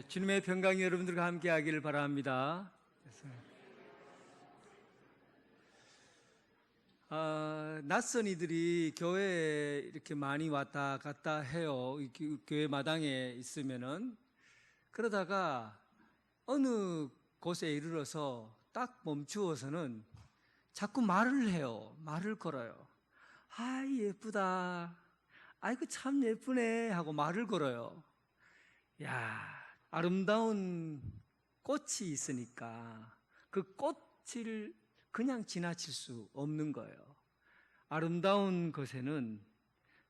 주님의 평강이 여러분들과 함께 하기를 바랍니다. 낯선 이들이 교회에 이렇게 많이 왔다 갔다 해요. 교회 마당에 있으면은. 그러다가 어느 곳에 이르러서 딱 멈추어서는 자꾸 말을 해요. 말을 걸어요. 아, 예쁘다. 아이고, 참 예쁘네. 하고 말을 걸어요. 야, 아름다운 꽃이 있으니까 그 꽃을 그냥 지나칠 수 없는 거예요. 아름다운 것에는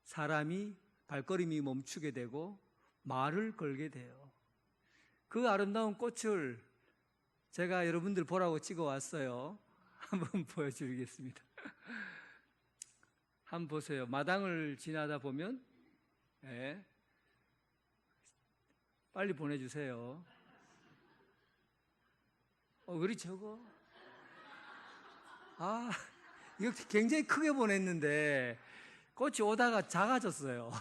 사람이 발걸음이 멈추게 되고 말을 걸게 돼요. 그 아름다운 꽃을 제가 여러분들 보라고 찍어 왔어요. 한번 보여드리겠습니다. 한번 보세요. 마당을 지나다 보면, 네. 빨리 보내주세요. 그리 적어? 아, 이거 굉장히 크게 보냈는데 꽃이 오다가 작아졌어요.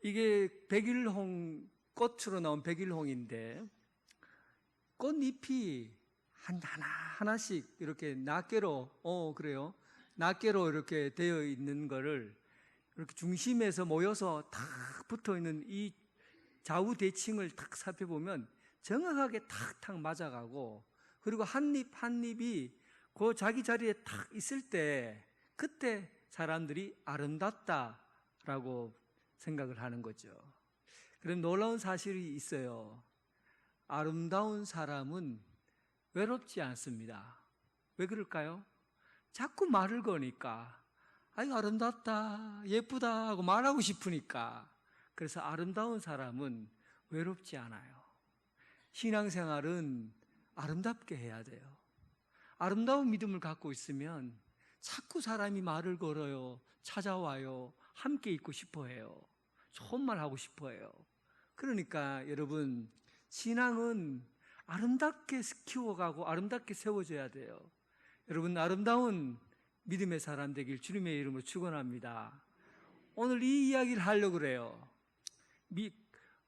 이게 백일홍, 꽃으로 나온 백일홍인데 꽃잎이 하나씩 이렇게 낱개로, 그래요. 낱개로 이렇게 되어 있는 거를 이렇게 중심에서 모여서 탁 붙어 있는 이 좌우 대칭을 탁 살펴보면 정확하게 탁탁 맞아가고, 그리고 한 잎 한 잎이 그 자기 자리에 탁 있을 때 그때 사람들이 아름답다라고 생각을 하는 거죠. 그럼 놀라운 사실이 있어요. 아름다운 사람은 외롭지 않습니다. 왜 그럴까요? 자꾸 말을 거니까. 아이고, 아름답다, 예쁘다 하고 말하고 싶으니까. 그래서 아름다운 사람은 외롭지 않아요. 신앙생활은 아름답게 해야 돼요. 아름다운 믿음을 갖고 있으면 자꾸 사람이 말을 걸어요. 찾아와요. 함께 있고 싶어 해요. 좋은 말 하고 싶어 해요. 그러니까 여러분, 신앙은 아름답게 키워가고 아름답게 세워져야 돼요. 여러분, 아름다운 믿음의 사람 되길 주님의 이름으로 축원합니다. 오늘 이 이야기를 하려고 그래요.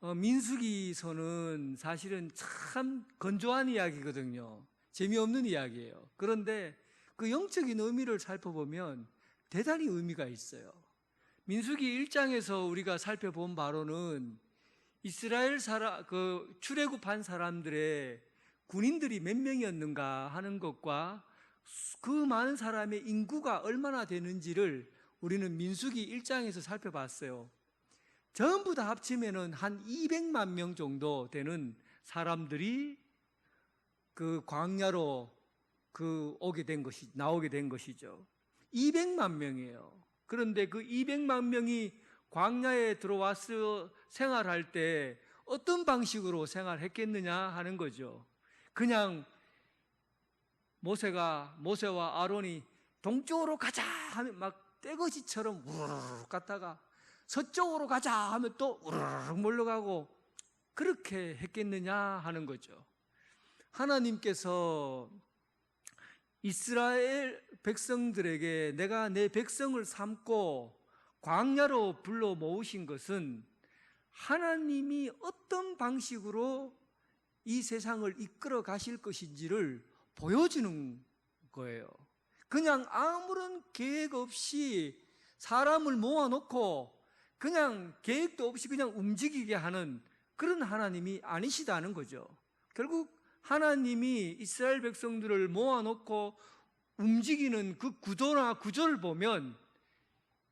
민수기서는 사실은 참 건조한 이야기거든요. 재미없는 이야기예요. 그런데 그 영적인 의미를 살펴보면 대단히 의미가 있어요. 민수기 1장에서 우리가 살펴본 바로는 이스라엘 출애굽한 사람들의 군인들이 몇 명이었는가 하는 것과 그 많은 사람의 인구가 얼마나 되는지를 우리는 민수기 1장에서 살펴봤어요. 전부 다 합치면은 한 200만 명 정도 되는 사람들이 그 광야로 나오게 된 것이죠. 200만 명이에요. 그런데 그 200만 명이 광야에 들어와서 생활할 때 어떤 방식으로 생활했겠느냐 하는 거죠. 그냥 모세와 아론이 동쪽으로 가자 하면 막 떼거지처럼 우르르 갔다가 서쪽으로 가자 하면 또 우르르 몰려가고 그렇게 했겠느냐 하는 거죠. 하나님께서 이스라엘 백성들에게 내가 내 백성을 삼고 광야로 불러 모으신 것은 하나님이 어떤 방식으로 이 세상을 이끌어 가실 것인지를 보여주는 거예요. 그냥 아무런 계획 없이 사람을 모아놓고 그냥 계획도 없이 그냥 움직이게 하는 그런 하나님이 아니시다는 거죠. 결국 하나님이 이스라엘 백성들을 모아놓고 움직이는 그 구조를 보면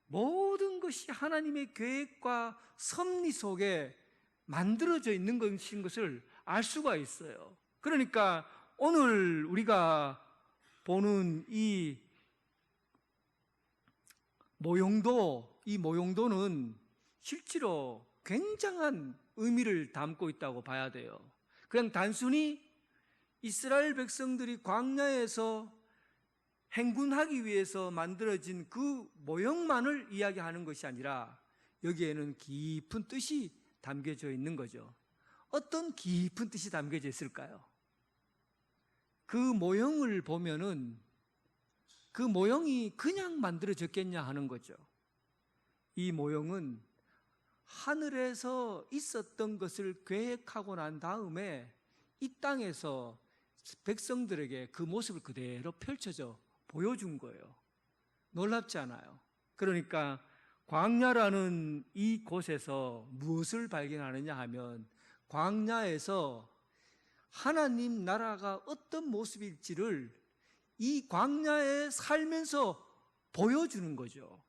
모든 것이 하나님의 계획과 섭리 속에 만들어져 있는 것인 것을 알 수가 있어요. 그러니까 오늘 우리가 보는 이 모형도는 실제로 굉장한 의미를 담고 있다고 봐야 돼요. 그냥 단순히 이스라엘 백성들이 광야에서 행군하기 위해서 만들어진 그 모형만을 이야기하는 것이 아니라 여기에는 깊은 뜻이 담겨져 있는 거죠. 어떤 깊은 뜻이 담겨져 있을까요? 그 모형을 보면은 그 모형이 그냥 만들어졌겠냐 하는 거죠. 이 모형은 하늘에서 있었던 것을 계획하고 난 다음에 이 땅에서 백성들에게 그 모습을 그대로 펼쳐져 보여준 거예요. 놀랍지 않아요? 그러니까 광야라는 이 곳에서 무엇을 발견하느냐 하면, 광야에서 하나님 나라가 어떤 모습일지를 이 광야에 살면서 보여주는 거죠.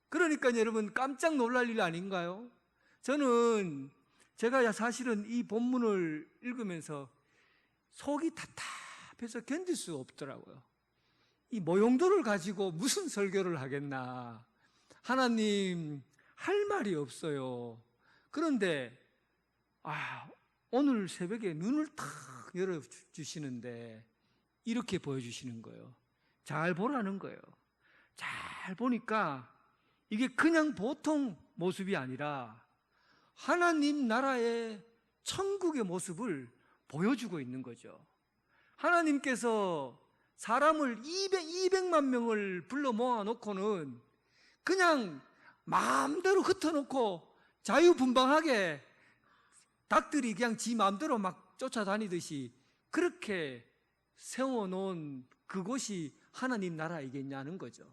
그러니까 여러분 깜짝 놀랄 일 아닌가요? 제가 사실은 이 본문을 읽으면서 속이 답답해서 견딜 수 없더라고요. 이 모형도를 가지고 무슨 설교를 하겠나. 하나님 할 말이 없어요. 그런데 오늘 새벽에 눈을 탁 열어주시는데 이렇게 보여주시는 거예요. 잘 보라는 거예요. 잘 보니까 이게 그냥 보통 모습이 아니라 하나님 나라의 천국의 모습을 보여주고 있는 거죠. 하나님께서 사람을 200만 명을 불러 모아놓고는 그냥 마음대로 흩어놓고 자유분방하게 닭들이 그냥 지 마음대로 막 쫓아다니듯이 그렇게 세워놓은 그곳이 하나님 나라이겠냐는 거죠.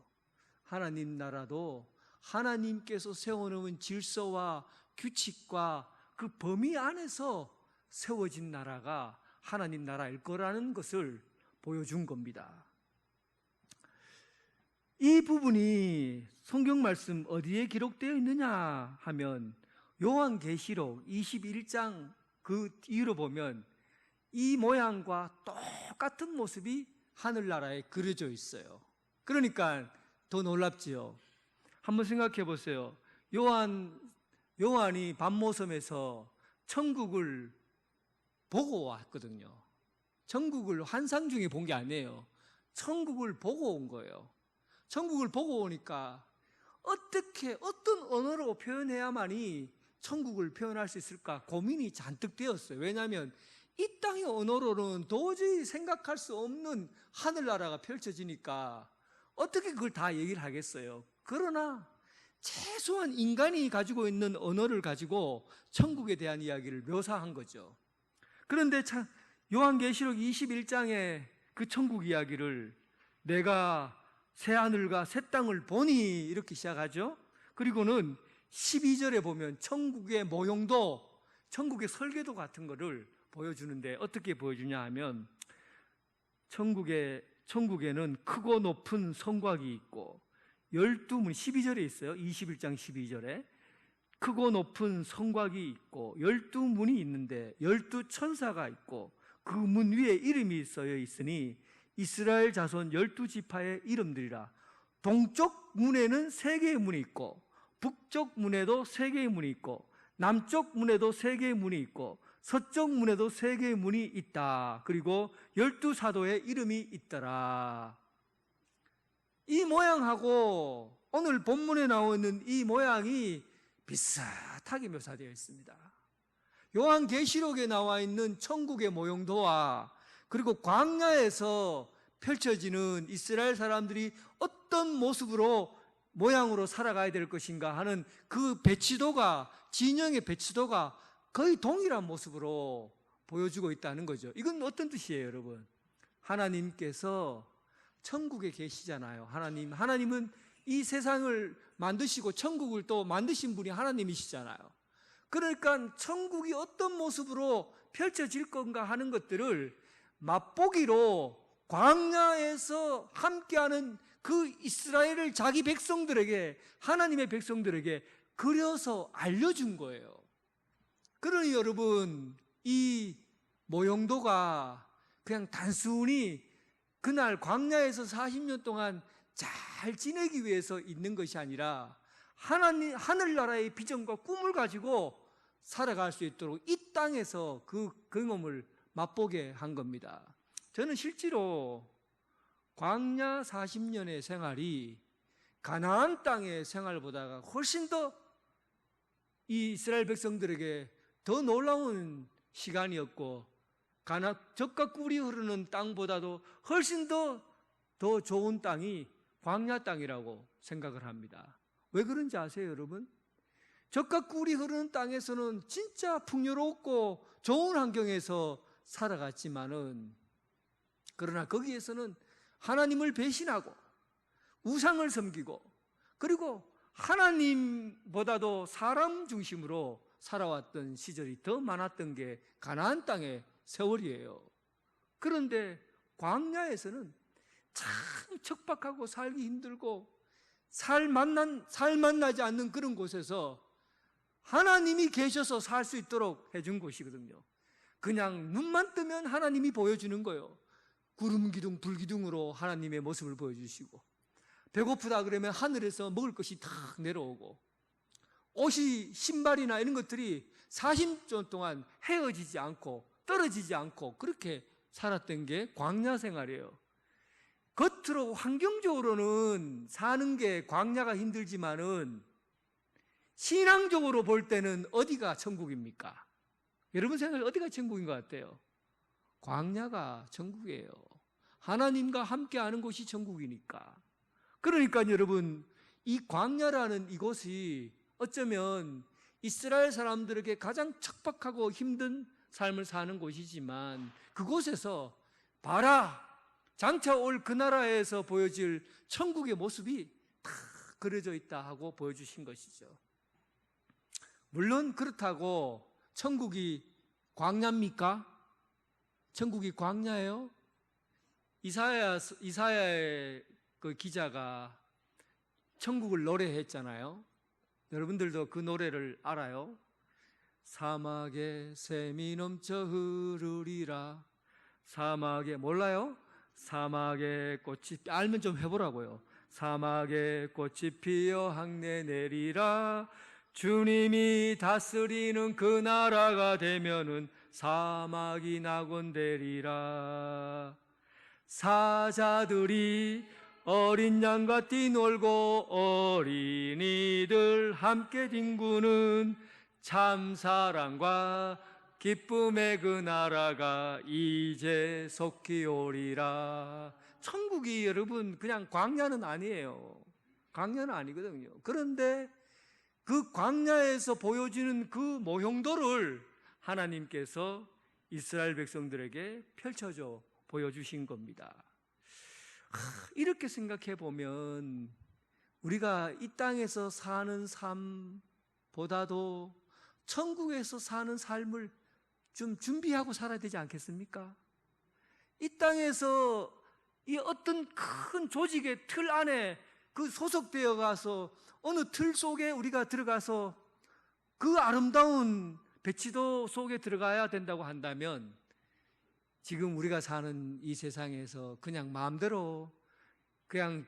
하나님 나라도 하나님께서 세워놓은 질서와 규칙과 그 범위 안에서 세워진 나라가 하나님 나라일 거라는 것을 보여준 겁니다. 이 부분이 성경 말씀 어디에 기록되어 있느냐 하면 요한계시록 21장 그 뒤로 보면 이 모양과 똑같은 모습이 하늘나라에 그려져 있어요. 그러니까 더 놀랍지요. 한번 생각해 보세요. 요한이 밤모섬에서 천국을 보고 왔거든요. 천국을 환상 중에 본 게 아니에요. 천국을 보고 온 거예요. 천국을 보고 오니까 어떤 언어로 표현해야만이 천국을 표현할 수 있을까 고민이 잔뜩 되었어요. 왜냐하면 이 땅의 언어로는 도저히 생각할 수 없는 하늘나라가 펼쳐지니까 어떻게 그걸 다 얘기를 하겠어요. 그러나 최소한 인간이 가지고 있는 언어를 가지고 천국에 대한 이야기를 묘사한 거죠. 그런데 참 요한계시록 21장의 그 천국 이야기를 내가 새 하늘과 새 땅을 보니 이렇게 시작하죠. 그리고는 12절에 보면 천국의 모형도, 천국의 설계도 같은 거를 보여주는데 어떻게 보여주냐 하면 천국에는 크고 높은 성곽이 있고 12문, 12절에 있어요. 21장 12절에 크고 높은 성곽이 있고 12문이 있는데 12천사가 있고 그 문 위에 이름이 써여 있으니 이스라엘 자손 12지파의 이름들이라. 동쪽 문에는 3개의 문이 있고 북쪽 문에도 3개의 문이 있고 남쪽 문에도 3개의 문이 있고 서쪽 문에도 3개의 문이 있다. 그리고 12사도의 이름이 있더라. 이 모양하고 오늘 본문에 나오는 이 모양이 비슷하게 묘사되어 있습니다. 요한계시록에 나와 있는 천국의 모형도와 그리고 광야에서 펼쳐지는 이스라엘 사람들이 어떤 모습으로 모양으로 살아가야 될 것인가 하는 그 배치도가, 진영의 배치도가 거의 동일한 모습으로 보여주고 있다는 거죠. 이건 어떤 뜻이에요, 여러분? 하나님께서 천국에 계시잖아요. 하나님은 이 세상을 만드시고 천국을 또 만드신 분이 하나님이시잖아요. 그러니까 천국이 어떤 모습으로 펼쳐질 건가 하는 것들을 맛보기로 광야에서 함께하는 그 이스라엘을 자기 백성들에게, 하나님의 백성들에게 그려서 알려준 거예요. 그러니 여러분, 이 모형도가 그냥 단순히 그날 광야에서 40년 동안 잘 지내기 위해서 있는 것이 아니라 하늘나라의 비전과 꿈을 가지고 살아갈 수 있도록 이 땅에서 그 경험을 맛보게 한 겁니다. 저는 실제로 광야 40년의 생활이 가나안 땅의 생활보다가 훨씬 더 이 이스라엘 백성들에게 더 놀라운 시간이었고, 젖과 꿀이 흐르는 땅보다도 훨씬 더 좋은 땅이 광야 땅이라고 생각을 합니다. 왜 그런지 아세요, 여러분? 젖과 꿀이 흐르는 땅에서는 진짜 풍요롭고 좋은 환경에서 살아갔지만은, 그러나 거기에서는 하나님을 배신하고 우상을 섬기고, 그리고 하나님보다도 사람 중심으로 살아왔던 시절이 더 많았던 게 가나안 땅의 세월이에요. 그런데 광야에서는 참 척박하고 살기 힘들고 살 만나지 않는 그런 곳에서 하나님이 계셔서 살 수 있도록 해준 곳이거든요. 그냥 눈만 뜨면 하나님이 보여주는 거예요. 구름 기둥, 불 기둥으로 하나님의 모습을 보여주시고, 배고프다 그러면 하늘에서 먹을 것이 탁 내려오고, 옷이, 신발이나 이런 것들이 40년 동안 헤어지지 않고 떨어지지 않고 그렇게 살았던 게 광야 생활이에요. 겉으로 환경적으로는 사는 게 광야가 힘들지만은 신앙적으로 볼 때는 어디가 천국입니까? 여러분 생각에 어디가 천국인 것 같아요? 광야가 천국이에요. 하나님과 함께하는 곳이 천국이니까. 그러니까 여러분, 이 광야라는 이곳이 어쩌면 이스라엘 사람들에게 가장 척박하고 힘든 삶을 사는 곳이지만, 그곳에서 봐라, 장차 올 그 나라에서 보여질 천국의 모습이 다 그려져 있다 하고 보여주신 것이죠. 물론 그렇다고 천국이 광야입니까? 천국이 광야예요? 이사야의 그 기자가 천국을 노래했잖아요. 여러분들도 그 노래를 알아요? 사막에 샘이 넘쳐 흐르리라. 사막에, 몰라요? 사막에 꽃이, 알면 좀 해보라고요. 사막에 꽃이 피어 항내 내리라. 주님이 다스리는 그 나라가 되면은 사막이 낙원되리라. 사자들이 어린 양과 뛰놀고 어린이들 함께 뒹구는 참 사랑과 기쁨의 그 나라가 이제 속히 오리라. 천국이 여러분 그냥 광야는 아니에요. 광야는 아니거든요. 그런데 그 광야에서 보여지는 그 모형도를 하나님께서 이스라엘 백성들에게 펼쳐져 보여주신 겁니다. 이렇게 생각해 보면 우리가 이 땅에서 사는 삶보다도 천국에서 사는 삶을 좀 준비하고 살아야 되지 않겠습니까? 이 땅에서 이 어떤 큰 조직의 틀 안에 그 소속되어 가서 어느 틀 속에 우리가 들어가서 그 아름다운 배치도 속에 들어가야 된다고 한다면, 지금 우리가 사는 이 세상에서 그냥 마음대로 그냥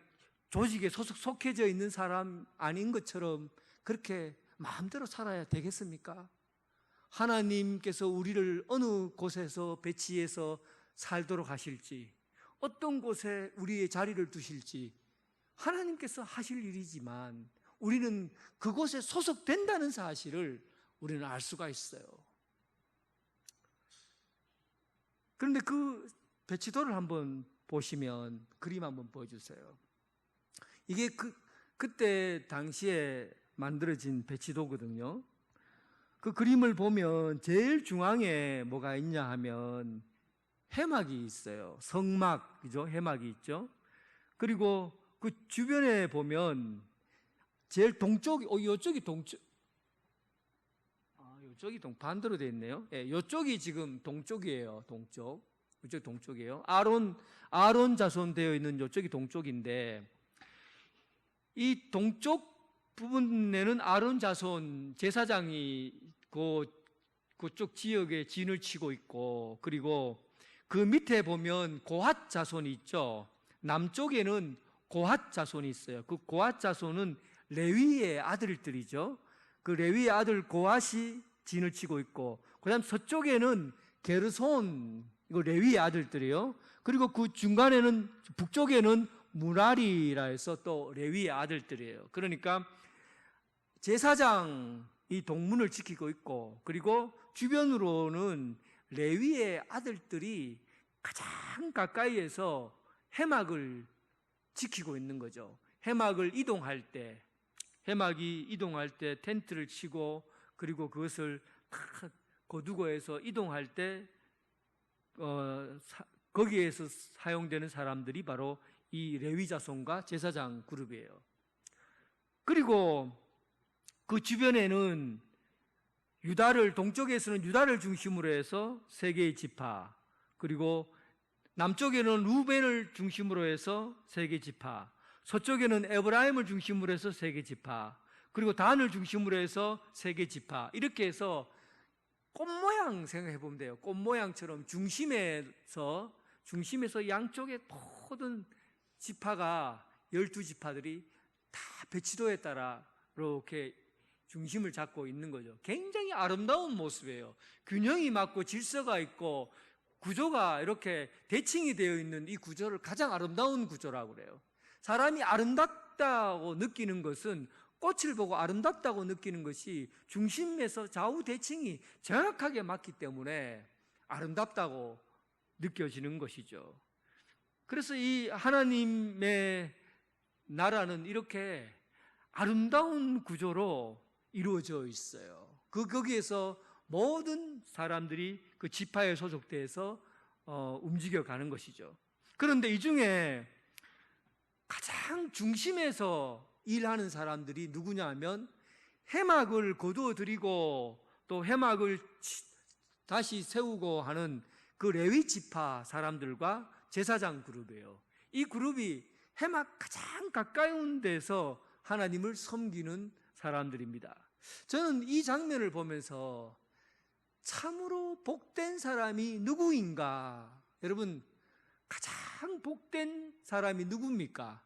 조직에 속해져 있는 사람 아닌 것처럼 그렇게 마음대로 살아야 되겠습니까? 하나님께서 우리를 어느 곳에서 배치해서 살도록 하실지, 어떤 곳에 우리의 자리를 두실지 하나님께서 하실 일이지만, 우리는 그곳에 소속된다는 사실을 우리는 알 수가 있어요. 그런데 그 배치도를 한번 보시면, 그림 한번 보여주세요. 이게 그때 당시에 만들어진 배치도거든요. 그 그림을 보면 제일 중앙에 뭐가 있냐 하면 해막이 있어요. 성막, 그죠? 해막이 있죠. 그리고 그 주변에 보면 제일 동쪽이, 이쪽이 동쪽, 이쪽이 반대로 되어 있네요. 예, 이쪽이 지금 동쪽이에요. 동쪽. 이쪽 동쪽이에요. 아론 자손 되어 있는 이쪽이 동쪽인데, 이 동쪽 부분에는 아론 자손 제사장이 그쪽 지역에 진을 치고 있고, 그리고 그 밑에 보면 고핫 자손이 있죠. 남쪽에는 고핫 자손이 있어요. 그 고핫 자손은 레위의 아들들이죠. 그 레위의 아들 고핫이 진을 치고 있고, 그 다음 서쪽에는 게르손, 이거 레위의 아들들이요. 그리고 그 중간에는, 북쪽에는 무라리라 해서 또 레위의 아들들이에요. 그러니까 제사장이 동문을 지키고 있고, 그리고 주변으로는 레위의 아들들이 가장 가까이에서 해막을 지키고 있는 거죠. 해막을 이동할 때 해막이 이동할 때 텐트를 치고 그리고 그것을 거두고 해서 이동할 때 거기에서 사용되는 사람들이 바로 이 레위 자손과 제사장 그룹이에요. 그리고 그 주변에는 동쪽에서는 유다를 중심으로 해서 세 개의 지파, 그리고 남쪽에는 루벤을 중심으로 해서 세 개의 지파, 서쪽에는 에브라임을 중심으로 해서 세 개의 지파, 그리고 단을 중심으로 해서 세 개의 지파, 이렇게 해서 꽃 모양 생각해 보면 돼요. 꽃 모양처럼 중심에서 양쪽의 모든 지파가 12지파들이 다 배치도에 따라 이렇게 중심을 잡고 있는 거죠. 굉장히 아름다운 모습이에요. 균형이 맞고 질서가 있고 구조가 이렇게 대칭이 되어 있는 이 구조를 가장 아름다운 구조라고 그래요. 사람이 아름답다고 느끼는 것은 꽃을 보고 아름답다고 느끼는 것이 중심에서 좌우 대칭이 정확하게 맞기 때문에 아름답다고 느껴지는 것이죠. 그래서 이 하나님의 나라는 이렇게 아름다운 구조로 이루어져 있어요. 거기에서 모든 사람들이 그 지파에 소속돼서 움직여가는 것이죠. 그런데 이 중에 가장 중심에서 일하는 사람들이 누구냐 하면 해막을 거두어 들이고 또 해막을 다시 세우고 하는 그 레위 지파 사람들과 제사장 그룹이에요. 이 그룹이 해막 가장 가까운 데서 하나님을 섬기는 사람들입니다. 저는 이 장면을 보면서 참으로 복된 사람이 누구인가? 여러분, 가장 복된 사람이 누굽니까?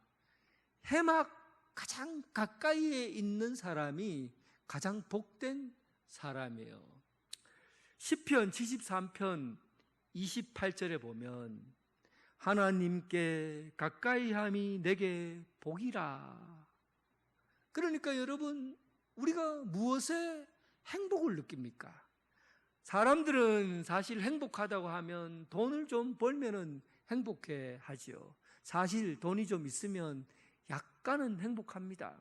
해막 가장 가까이에 있는 사람이 가장 복된 사람이에요. 시편 73편 28절에 보면 하나님께 가까이함이 내게 복이라. 그러니까 여러분, 우리가 무엇에 행복을 느낍니까? 사람들은 사실 행복하다고 하면 돈을 좀 벌면은 행복해 하지요. 사실 돈이 좀 있으면 약간은 행복합니다.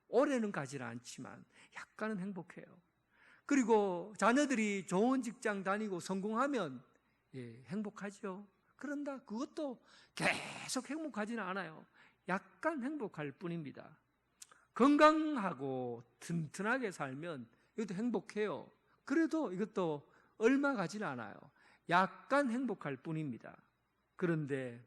오래는 가지 않지만 약간은 행복해요. 그리고 자녀들이 좋은 직장 다니고 성공하면 행복하죠. 그런다 그것도 계속 행복하지는 않아요. 약간 행복할 뿐입니다. 건강하고 튼튼하게 살면 이것도 행복해요. 그래도 이것도 얼마 가지는 않아요. 약간 행복할 뿐입니다. 그런데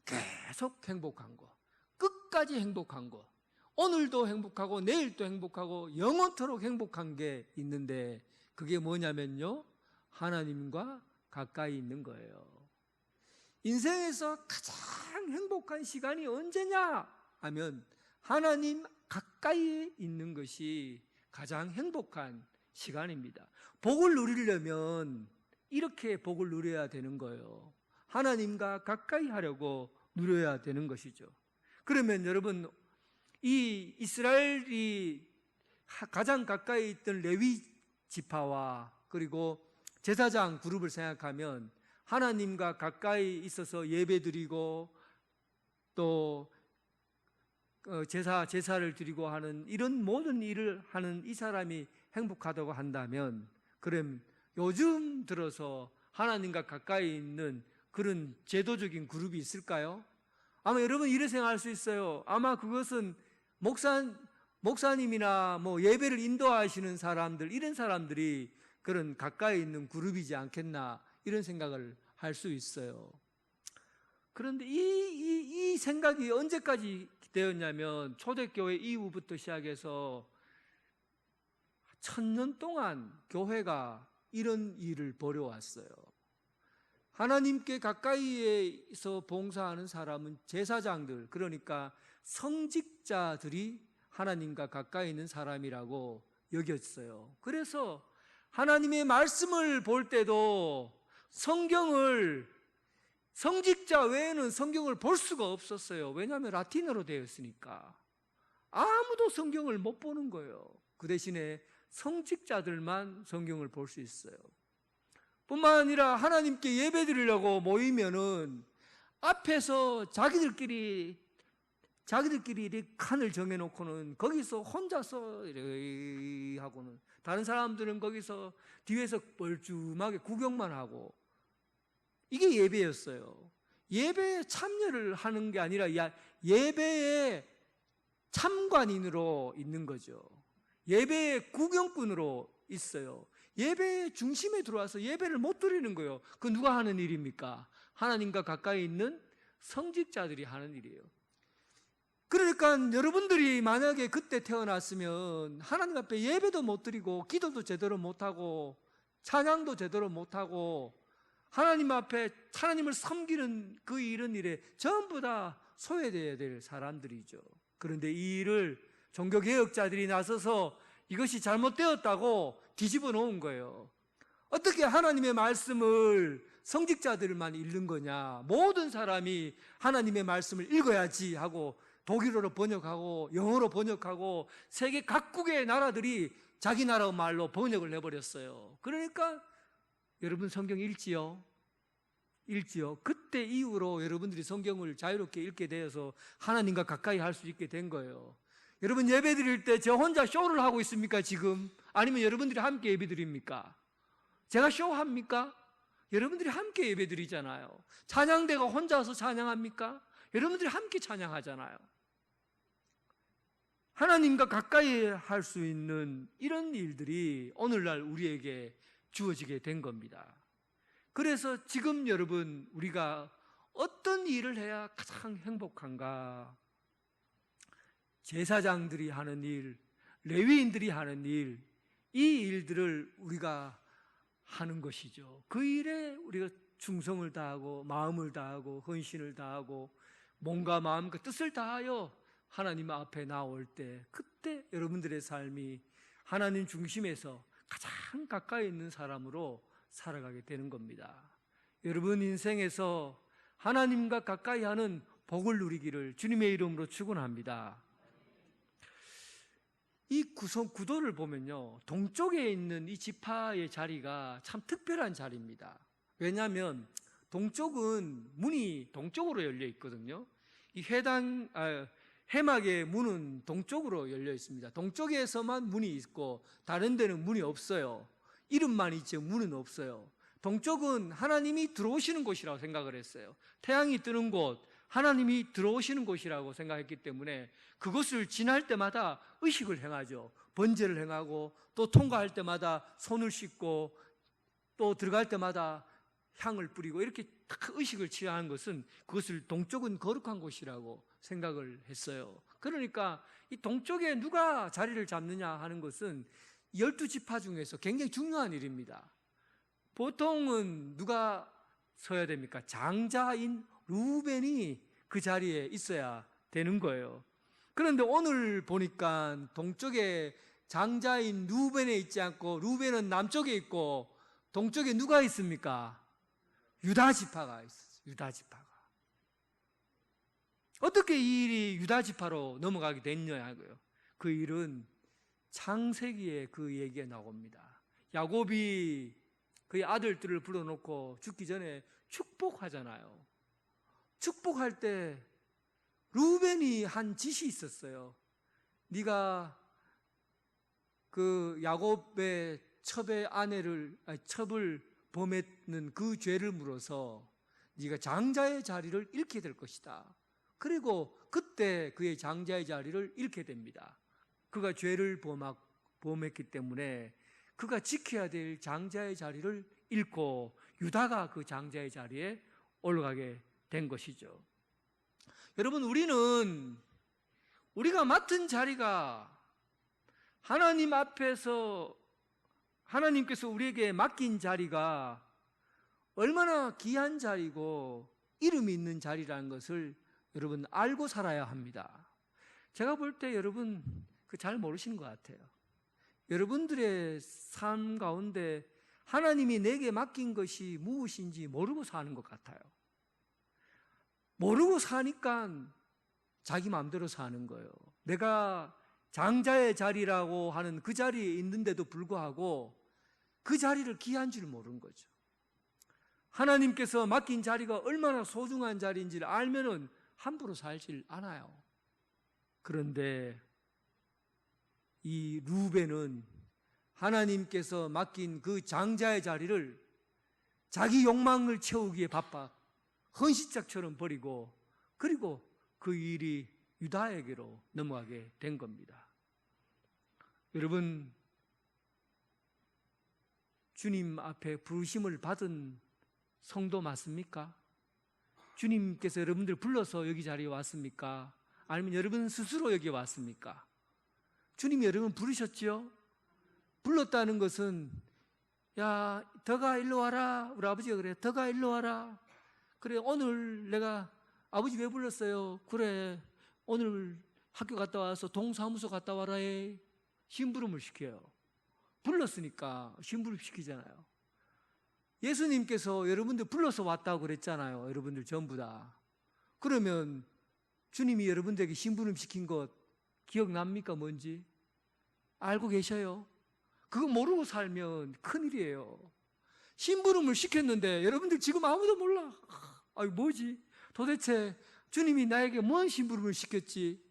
계속 행복한 거, 끝까지 행복한 거, 오늘도 행복하고 내일도 행복하고 영원토록 행복한 게 있는데 그게 뭐냐면요, 하나님과 가까이 있는 거예요. 인생에서 가장 행복한 시간이 언제냐 하면 하나님 가까이에 있는 것이 가장 행복한 시간입니다. 복을 누리려면 이렇게 복을 누려야 되는 거예요. 하나님과 가까이 하려고 누려야 되는 것이죠. 그러면 여러분, 이 이스라엘이 가장 가까이 있던 레위 지파와 그리고 제사장 그룹을 생각하면 하나님과 가까이 있어서 예배드리고 또 제사를 드리고 하는 이런 모든 일을 하는 이 사람이 행복하다고 한다면, 그럼 요즘 들어서 하나님과 가까이 있는 그런 제도적인 그룹이 있을까요? 아마 여러분 이렇게 생각할 수 있어요. 아마 그것은 목사님이나 뭐 예배를 인도하시는 사람들, 이런 사람들이 그런 가까이 있는 그룹이지 않겠나, 이런 생각을 할 수 있어요. 그런데 이 생각이 언제까지 되었냐면 초대교회 이후부터 시작해서 1000년 동안 교회가 이런 일을 벌여왔어요. 하나님께 가까이에서 봉사하는 사람은 제사장들, 그러니까 성직자들이 하나님과 가까이 있는 사람이라고 여겼어요. 그래서 하나님의 말씀을 볼 때도 성경을, 성직자 외에는 성경을 볼 수가 없었어요. 왜냐하면 라틴어로 되어 있으니까 아무도 성경을 못 보는 거예요. 그 대신에 성직자들만 성경을 볼 수 있어요. 뿐만 아니라 하나님께 예배 드리려고 모이면은 앞에서 자기들끼리 자기들끼리 이렇게 칸을 정해놓고는 거기서 혼자서 이렇게 하고는, 다른 사람들은 거기서 뒤에서 뻘쭘하게 구경만 하고, 이게 예배였어요. 예배에 참여를 하는 게 아니라 예배에 참관인으로 있는 거죠. 예배의 구경꾼으로 있어요. 예배의 중심에 들어와서 예배를 못 드리는 거예요. 그 누가 하는 일입니까? 하나님과 가까이 있는 성직자들이 하는 일이에요. 그러니까 여러분들이 만약에 그때 태어났으면 하나님 앞에 예배도 못 드리고 기도도 제대로 못하고 찬양도 제대로 못하고 하나님 앞에 하나님을 섬기는 그 이런 일에 전부 다 소외되어야 될 사람들이죠. 그런데 이 일을 종교개혁자들이 나서서 이것이 잘못되었다고 뒤집어 놓은 거예요. 어떻게 하나님의 말씀을 성직자들만 읽는 거냐, 모든 사람이 하나님의 말씀을 읽어야지 하고 독일어로 번역하고 영어로 번역하고 세계 각국의 나라들이 자기 나라 말로 번역을 해버렸어요. 그러니까 여러분 성경 읽지요? 읽지요? 그때 이후로 여러분들이 성경을 자유롭게 읽게 되어서 하나님과 가까이 할 수 있게 된 거예요. 여러분 예배 드릴 때 저 혼자 쇼를 하고 있습니까 지금? 아니면 여러분들이 함께 예배 드립니까? 제가 쇼합니까? 여러분들이 함께 예배 드리잖아요. 찬양대가 혼자서 찬양합니까? 여러분들이 함께 찬양하잖아요. 하나님과 가까이 할 수 있는 이런 일들이 오늘날 우리에게 주어지게 된 겁니다. 그래서 지금 여러분 우리가 어떤 일을 해야 가장 행복한가? 제사장들이 하는 일, 레위인들이 하는 일, 이 일들을 우리가 하는 것이죠. 그 일에 우리가 충성을 다하고 마음을 다하고 헌신을 다하고 몸과 마음과 뜻을 다하여 하나님 앞에 나올 때, 그때 여러분들의 삶이 하나님 중심에서 가장 가까이 있는 사람으로 살아가게 되는 겁니다. 여러분 인생에서 하나님과 가까이 하는 복을 누리기를 주님의 이름으로 축원합니다. 이 구도를 보면요, 동쪽에 있는 이 지파의 자리가 참 특별한 자리입니다. 왜냐하면 동쪽은 문이 동쪽으로 열려 있거든요. 이 해막의 문은 동쪽으로 열려 있습니다. 동쪽에서만 문이 있고 다른 데는 문이 없어요. 이름만 있지 문은 없어요. 동쪽은 하나님이 들어오시는 곳이라고 생각을 했어요. 태양이 뜨는 곳, 하나님이 들어오시는 곳이라고 생각했기 때문에 그것을 지날 때마다 의식을 행하죠. 번제를 행하고 또 통과할 때마다 손을 씻고 또 들어갈 때마다 향을 뿌리고 이렇게 딱 의식을 취하는 것은 그것을 동쪽은 거룩한 곳이라고 생각을 했어요. 그러니까 이 동쪽에 누가 자리를 잡느냐 하는 것은 12지파 중에서 굉장히 중요한 일입니다. 보통은 누가 서야 됩니까? 장자인 루벤이 그 자리에 있어야 되는 거예요. 그런데 오늘 보니까 동쪽에 장자인 루벤에 있지 않고 루벤은 남쪽에 있고 동쪽에 누가 있습니까? 유다지파가 있었어요. 유다지파가. 어떻게 이 일이 유다지파로 넘어가게 됐냐고요. 그 일은 창세기에 그 얘기가 나옵니다. 야곱이 그의 아들들을 불러놓고 죽기 전에 축복하잖아요. 축복할 때 루벤이 한 짓이 있었어요. 네가 그 야곱의 첩을 범했는 그 죄를 물어서 네가 장자의 자리를 잃게 될 것이다. 그리고 그때 그의 장자의 자리를 잃게 됩니다. 그가 죄를 범했기 때문에 그가 지켜야 될 장자의 자리를 잃고 유다가 그 장자의 자리에 올라가게 된 것이죠. 여러분, 우리가 맡은 자리가 하나님 앞에서 하나님께서 우리에게 맡긴 자리가 얼마나 귀한 자리고 이름이 있는 자리라는 것을 여러분 알고 살아야 합니다. 제가 볼 때 여러분 잘 모르시는 것 같아요. 여러분들의 삶 가운데 하나님이 내게 맡긴 것이 무엇인지 모르고 사는 것 같아요. 모르고 사니까 자기 마음대로 사는 거예요. 내가 장자의 자리라고 하는 그 자리에 있는데도 불구하고 그 자리를 귀한 줄 모르는 거죠. 하나님께서 맡긴 자리가 얼마나 소중한 자리인지를 알면은 함부로 살질 않아요. 그런데 이 루벤은 하나님께서 맡긴 그 장자의 자리를 자기 욕망을 채우기에 바빠 헌신짝처럼 버리고, 그리고 그 일이 유다에게로 넘어가게 된 겁니다. 여러분, 주님 앞에 부르심을 받은 성도 맞습니까? 주님께서 여러분들 불러서 여기 자리에 왔습니까? 아니면 여러분 스스로 여기 왔습니까? 주님이 여러분 부르셨지요? 불렀다는 것은, 야, 더가 일로 와라. 우리 아버지가 그래. 더가 일로 와라. 그래, 오늘 내가 아버지 왜 불렀어요? 그래, 오늘 학교 갔다 와서 동사무소 갔다 와라 해. 심부름을 시켜요. 불렀으니까 심부름 시키잖아요. 예수님께서 여러분들 불러서 왔다고 그랬잖아요. 여러분들 전부 다. 그러면 주님이 여러분들에게 심부름 시킨 것 기억납니까? 뭔지? 알고 계셔요? 그거 모르고 살면 큰일이에요. 심부름을 시켰는데 여러분들 지금 아무도 몰라. 아이, 뭐지? 도대체 주님이 나에게 뭔 심부름을 시켰지?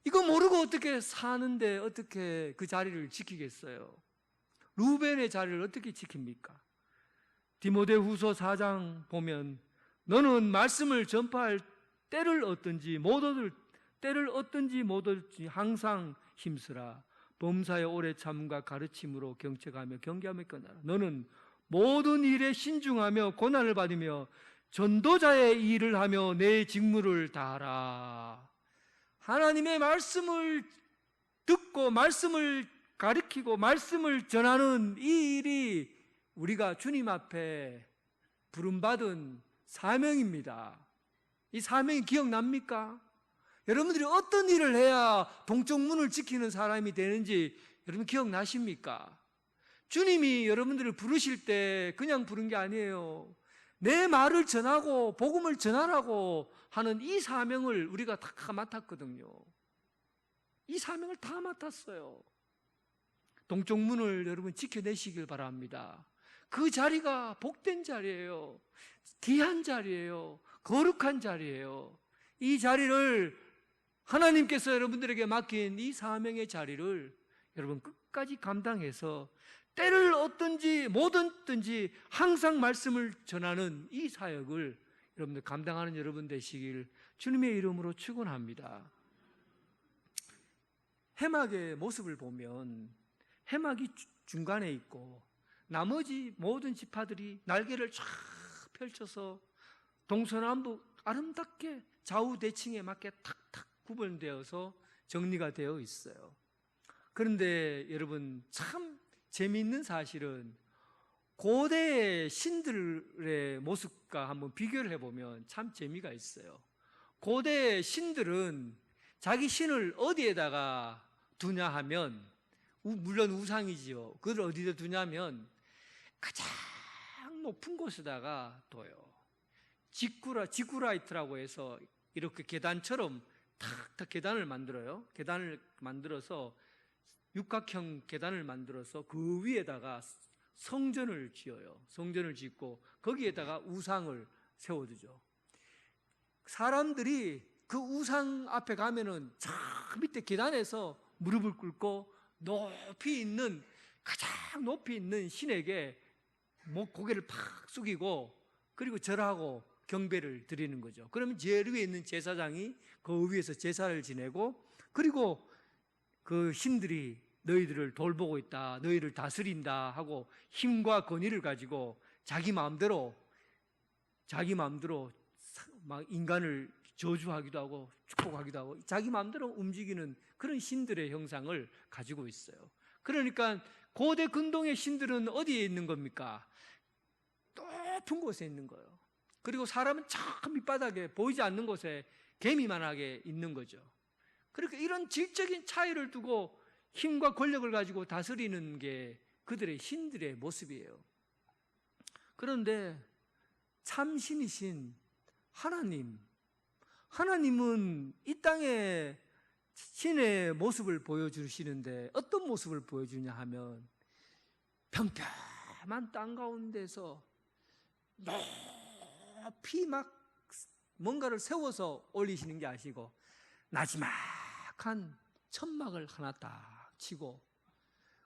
이거 모르고 어떻게 사는데 어떻게 그 자리를 지키겠어요? 루벤의 자리를 어떻게 지킵니까? 디모데후서 4장 보면, 너는 말씀을 전파할 때를 얻든지 못 얻든지 항상 힘쓰라. 범사의 오래 참음과 가르침으로 경책하며 경계하며 끝나라. 너는 모든 일에 신중하며 고난을 받으며 전도자의 일을 하며 내 직무를 다하라. 하나님의 말씀을 듣고 말씀을 가르치고 말씀을 전하는 이 일이 우리가 주님 앞에 부름받은 사명입니다. 이 사명이 기억납니까? 여러분들이 어떤 일을 해야 동쪽 문을 지키는 사람이 되는지 여러분 기억나십니까? 주님이 여러분들을 부르실 때 그냥 부른 게 아니에요. 내 말을 전하고 복음을 전하라고 하는 이 사명을 우리가 다 맡았거든요. 이 사명을 다 맡았어요. 동쪽 문을 여러분 지켜내시길 바랍니다. 그 자리가 복된 자리예요. 귀한 자리예요. 거룩한 자리예요. 이 자리를 하나님께서 여러분들에게 맡긴 이 사명의 자리를 여러분 끝까지 감당해서 때를 얻든지 못 얻든지 항상 말씀을 전하는 이 사역을 여러분들 감당하는 여러분 되시길 주님의 이름으로 축원합니다. 해막의 모습을 보면 해막이 중간에 있고 나머지 모든 지파들이 날개를 쫙 펼쳐서 동서남북 아름답게 좌우 대칭에 맞게 탁탁 구분되어서 정리가 되어 있어요. 그런데 여러분 참 재미있는 사실은 고대의 신들의 모습과 한번 비교를 해보면 참 재미가 있어요. 고대의 신들은 자기 신을 어디에다가 두냐 하면 물론 우상이지요. 그걸 어디다 두냐면 가장 높은 곳에다가 둬요. 지구라이트라고 해서 이렇게 계단처럼 탁탁 계단을 만들어요. 계단을 만들어서 육각형 계단을 만들어서 그 위에다가 성전을 지어요. 성전을 짓고 거기에다가 우상을 세워두죠. 사람들이 그 우상 앞에 가면은 저 밑에 계단에서 무릎을 꿇고 가장 높이 있는 신에게 고개를 팍 숙이고 그리고 절하고 경배를 드리는 거죠. 그러면 제일 위에 있는 제사장이 그 위에서 제사를 지내고, 그리고 그 신들이 너희들을 돌보고 있다, 너희를 다스린다 하고 힘과 권위를 가지고 자기 마음대로 막 인간을 저주하기도 하고 축복하기도 하고 자기 마음대로 움직이는 그런 신들의 형상을 가지고 있어요. 그러니까 고대 근동의 신들은 어디에 있는 겁니까? 높은 곳에 있는 거예요. 그리고 사람은 저 밑바닥에 보이지 않는 곳에 개미만하게 있는 거죠. 그러니까 이런 질적인 차이를 두고 힘과 권력을 가지고 다스리는 게 그들의 신들의 모습이에요. 그런데 참 신이신 하나님은 이 땅에 신의 모습을 보여주시는데 어떤 모습을 보여주냐 하면 평평한 땅 가운데서 높이 막 뭔가를 세워서 올리시는 게 아니고 나지막한 딱딱한 천막을 하나 딱 치고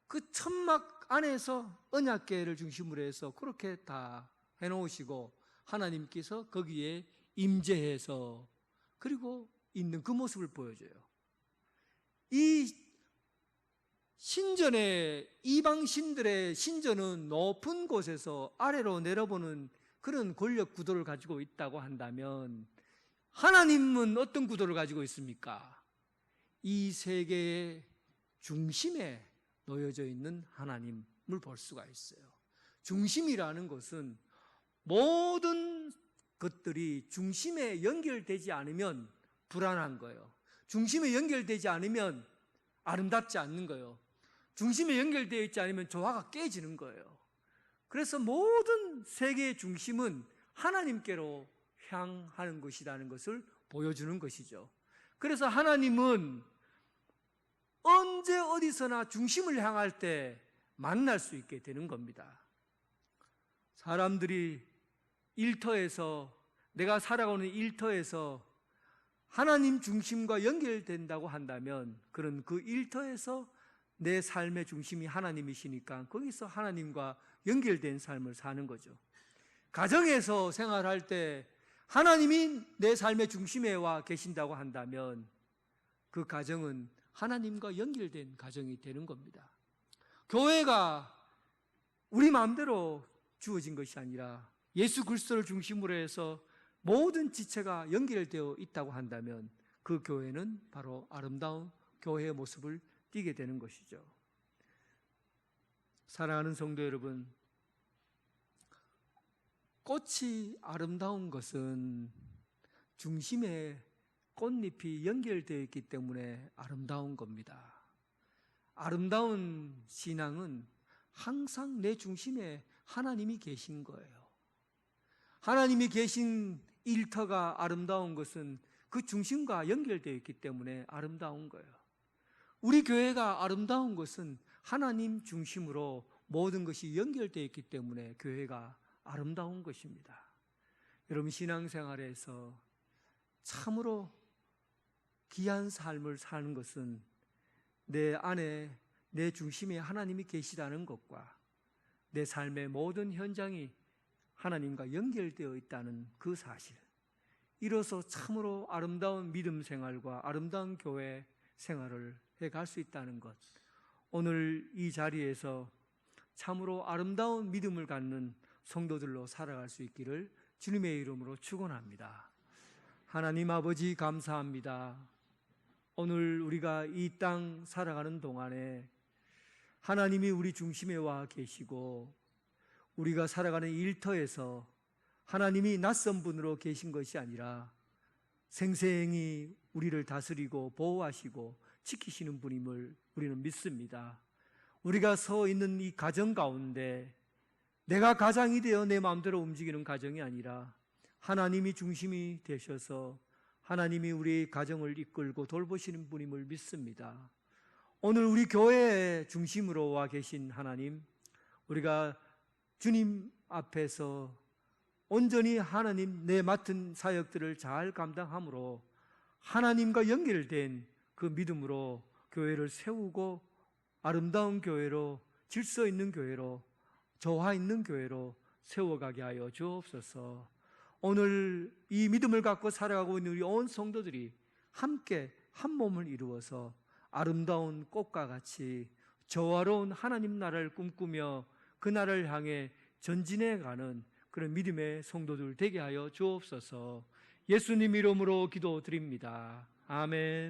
그 천막 안에서 언약궤를 중심으로 해서 그렇게 다 해놓으시고 하나님께서 거기에 임재해서 그리고 있는 그 모습을 보여줘요. 이 신전의 이방 신들의 신전은 높은 곳에서 아래로 내려보는 그런 권력 구도를 가지고 있다고 한다면 하나님은 어떤 구도를 가지고 있습니까? 이 세계의 중심에 놓여져 있는 하나님을 볼 수가 있어요. 중심이라는 것은 모든 것들이 중심에 연결되지 않으면 불안한 거예요. 중심에 연결되지 않으면 아름답지 않는 거예요. 중심에 연결되어 있지 않으면 조화가 깨지는 거예요. 그래서 모든 세계의 중심은 하나님께로 향하는 것이라는 것을 보여주는 것이죠. 그래서 하나님은 언제 어디서나 중심을 향할 때 만날 수 있게 되는 겁니다. 사람들이 일터에서, 내가 살아가는 일터에서 하나님 중심과 연결된다고 한다면 그런 그 일터에서 내 삶의 중심이 하나님이시니까 거기서 하나님과 연결된 삶을 사는 거죠. 가정에서 생활할 때 하나님이 내 삶의 중심에 와 계신다고 한다면 그 가정은 하나님과 연결된 가정이 되는 겁니다. 교회가 우리 마음대로 주어진 것이 아니라 예수 그리스도를 중심으로 해서 모든 지체가 연결되어 있다고 한다면 그 교회는 바로 아름다운 교회의 모습을 띠게 되는 것이죠. 사랑하는 성도 여러분, 꽃이 아름다운 것은 중심에 꽃잎이 연결되어 있기 때문에 아름다운 겁니다. 아름다운 신앙은 항상 내 중심에 하나님이 계신 거예요. 하나님이 계신 일터가 아름다운 것은 그 중심과 연결되어 있기 때문에 아름다운 거예요. 우리 교회가 아름다운 것은 하나님 중심으로 모든 것이 연결되어 있기 때문에 교회가 아름다운 것입니다. 여러분, 신앙생활에서 참으로 귀한 삶을 사는 것은 내 안에, 내 중심에 하나님이 계시다는 것과 내 삶의 모든 현장이 하나님과 연결되어 있다는 그 사실, 이로써 참으로 아름다운 믿음 생활과 아름다운 교회 생활을 해갈 수 있다는 것, 오늘 이 자리에서 참으로 아름다운 믿음을 갖는 성도들로 살아갈 수 있기를 주님의 이름으로 축원합니다. 하나님 아버지, 감사합니다. 오늘 우리가 이 땅 살아가는 동안에 하나님이 우리 중심에 와 계시고 우리가 살아가는 일터에서 하나님이 낯선 분으로 계신 것이 아니라 생생히 우리를 다스리고 보호하시고 지키시는 분임을 우리는 믿습니다. 우리가 서 있는 이 가정 가운데 내가 가장이 되어 내 마음대로 움직이는 가정이 아니라 하나님이 중심이 되셔서 하나님이 우리 가정을 이끌고 돌보시는 분임을 믿습니다. 오늘 우리 교회의 중심으로 와 계신 하나님, 우리가 주님 앞에서 온전히 하나님 내 맡은 사역들을 잘 감당함으로 하나님과 연결된 그 믿음으로 교회를 세우고 아름다운 교회로, 질서 있는 교회로, 조화 있는 교회로 세워가게 하여 주옵소서. 오늘 이 믿음을 갖고 살아가고 있는 우리 온 성도들이 함께 한 몸을 이루어서 아름다운 꽃과 같이 조화로운 하나님 나라를 꿈꾸며 그 나라를 향해 전진해 가는 그런 믿음의 성도들 되게 하여 주옵소서. 예수님 이름으로 기도드립니다. 아멘.